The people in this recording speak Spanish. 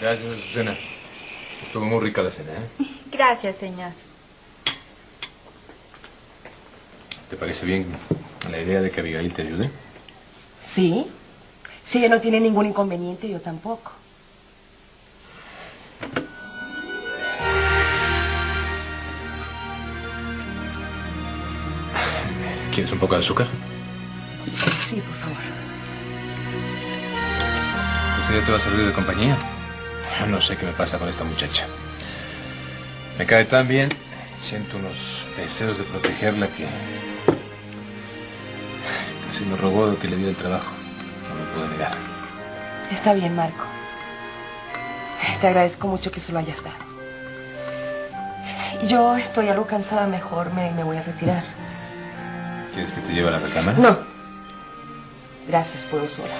Gracias, Azucena. Estuvo muy rica la cena, ¿eh? Gracias, señor. ¿Te parece bien la idea de que Abigail te ayude? Sí. Si ella no tiene ningún inconveniente, yo tampoco. ¿Quieres un poco de azúcar? Sí, por favor. ¿Entonces ya te va a servir de compañía? No sé qué me pasa con esta muchacha. Me cae tan bien. Siento unos deseos de protegerla que... casi me robó lo que le dio el trabajo. No me puedo negar. Está bien, Marco. Te agradezco mucho que se lo hayas dado. Yo estoy algo cansada, mejor me voy a retirar. ¿Quieres que te lleve a la recámara? No. Gracias, puedo sola.